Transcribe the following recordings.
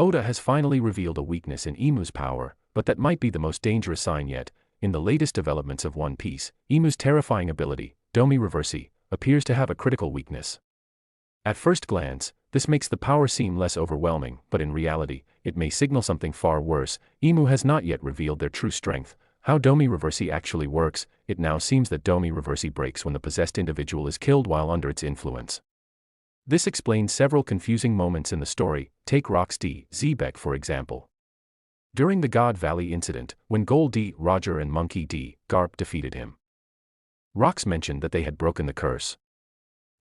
Oda has finally revealed a weakness in Imu's power, but that might be the most dangerous sign yet. In the latest developments of One Piece, Imu's terrifying ability, Domi Reversi, appears to have a critical weakness. At first glance, this makes the power seem less overwhelming, but in reality, it may signal something far worse. Imu has not yet revealed their true strength. How Domi Reversi actually works. It now seems that Domi Reversi breaks when the possessed individual is killed while under its influence. This explains several confusing moments in the story. Take Rox D. Xebec for example. During the God Valley incident, when Gold D. Roger and Monkey D. Garp defeated him, Rox mentioned that they had broken the curse.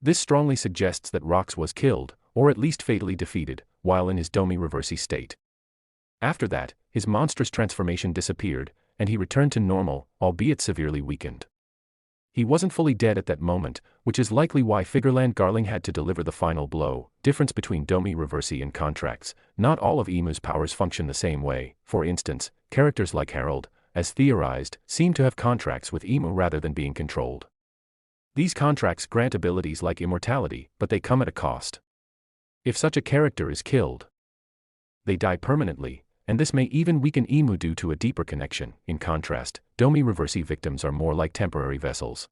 This strongly suggests that Rox was killed, or at least fatally defeated, while in his Domi Reversi state. After that, his monstrous transformation disappeared, and he returned to normal, albeit severely weakened. He wasn't fully dead at that moment, which is likely why Figureland Garling had to deliver the final blow. Difference between Domi Reversi and contracts. Not all of Imu's powers function the same way. For instance, characters like Harold, as theorized, seem to have contracts with Imu rather than being controlled. These contracts grant abilities like immortality, but they come at a cost. If such a character is killed, they die permanently, and this may even weaken Imu due to a deeper connection. In contrast, Domi Reversi victims are more like temporary vessels.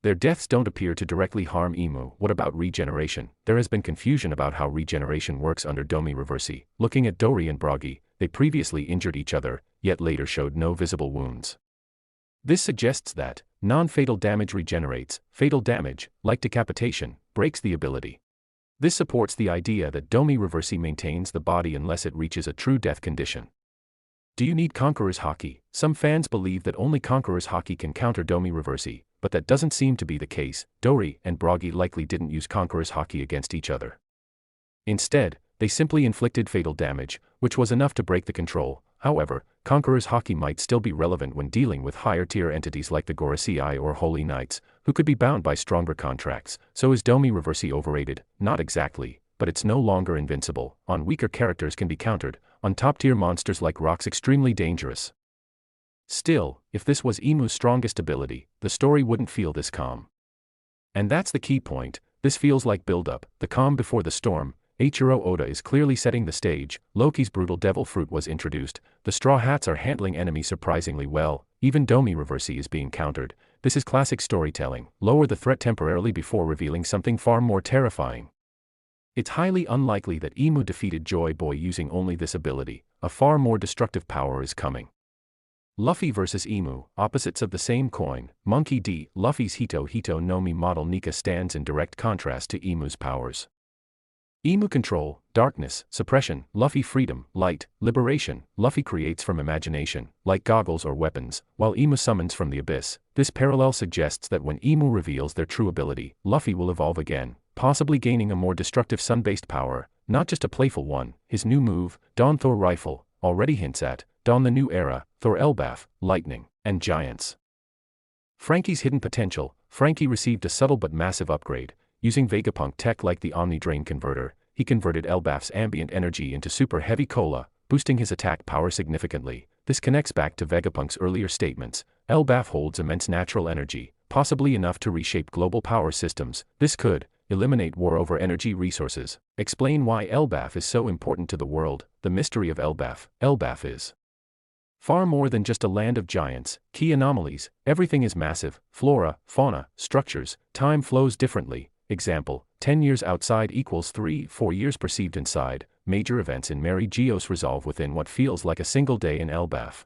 Their deaths don't appear to directly harm Imu. What about regeneration? There has been confusion about how regeneration works under Domi Reversi. Looking at Dori and Bragi, they previously injured each other, yet later showed no visible wounds. This suggests that non-fatal damage regenerates. Fatal damage, like decapitation, breaks the ability. This supports the idea that Domi Reversi maintains the body unless it reaches a true death condition. Do you need Conqueror's Haki? Some fans believe that only Conqueror's Haki can counter Domi Reversi, but that doesn't seem to be the case. Dori and Bragi likely didn't use Conqueror's Haki against each other. Instead, they simply inflicted fatal damage, which was enough to break the control. However, Conqueror's Haki might still be relevant when dealing with higher-tier entities like the Gorosei or Holy Knights, who could be bound by stronger contracts. So is Domi Reversi overrated? Not exactly, but it's no longer invincible. On weaker characters can be countered, on top-tier monsters like Rox extremely dangerous. Still, if this was Imu's strongest ability, the story wouldn't feel this calm. And that's the key point. This feels like build-up, the calm before the storm. Eiichiro Oda is clearly setting the stage. Loki's brutal devil fruit was introduced. The Straw Hats are handling enemies surprisingly well. Even Domi Reversi is being countered. This is classic storytelling. Lower the threat temporarily before revealing something far more terrifying. It's highly unlikely that Imu defeated Joy Boy using only this ability. A far more destructive power is coming. Luffy vs Imu, opposites of the same coin. Monkey D. Luffy's Hito Hito no Mi model Nika stands in direct contrast to Imu's powers. Imu control, darkness, suppression. Luffy freedom, light, liberation. Luffy creates from imagination, like goggles or weapons, while Imu summons from the abyss. This parallel suggests that when Imu reveals their true ability, Luffy will evolve again, possibly gaining a more destructive sun-based power, not just a playful one. His new move, Dawn Thor Rifle, already hints at Dawn the New Era, Thor Elbaf, Lightning, and Giants. Frankie's hidden potential. Frankie received a subtle but massive upgrade. Using Vegapunk tech like the Omni Drain Converter, he converted Elbaf's ambient energy into super heavy cola, boosting his attack power significantly. This connects back to Vegapunk's earlier statements. Elbaf holds immense natural energy, possibly enough to reshape global power systems. This could eliminate war over energy resources. Explain why Elbaf is so important to the world. The mystery of Elbaf. Elbaf is far more than just a land of giants. Key anomalies. Everything is massive. Flora, fauna, structures. Time flows differently. Example, 10 years outside equals 3-4 years perceived inside. Major events in Mary Geos resolve within what feels like a single day in Elbaf.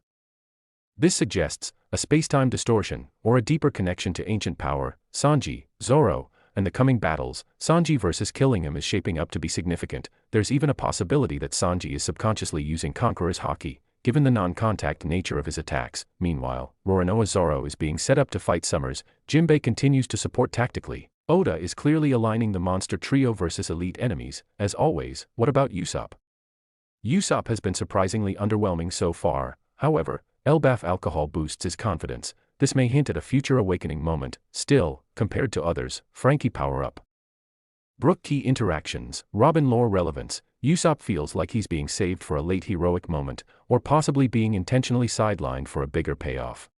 This suggests a space-time distortion, or a deeper connection to ancient power. Sanji, Zoro, and the coming battles. Sanji versus Killingham is shaping up to be significant. There's even a possibility that Sanji is subconsciously using Conqueror's Haki, given the non-contact nature of his attacks. Meanwhile, Roronoa Zoro is being set up to fight Summers. Jinbei continues to support tactically. Oda is clearly aligning the monster trio versus elite enemies. As always, what about Usopp? Usopp has been surprisingly underwhelming so far. However, Elbaf alcohol boosts his confidence. This may hint at a future awakening moment. Still, compared to others, Frankie power-up. Brook key interactions. Robin lore relevance. Usopp feels like he's being saved for a late heroic moment, or possibly being intentionally sidelined for a bigger payoff.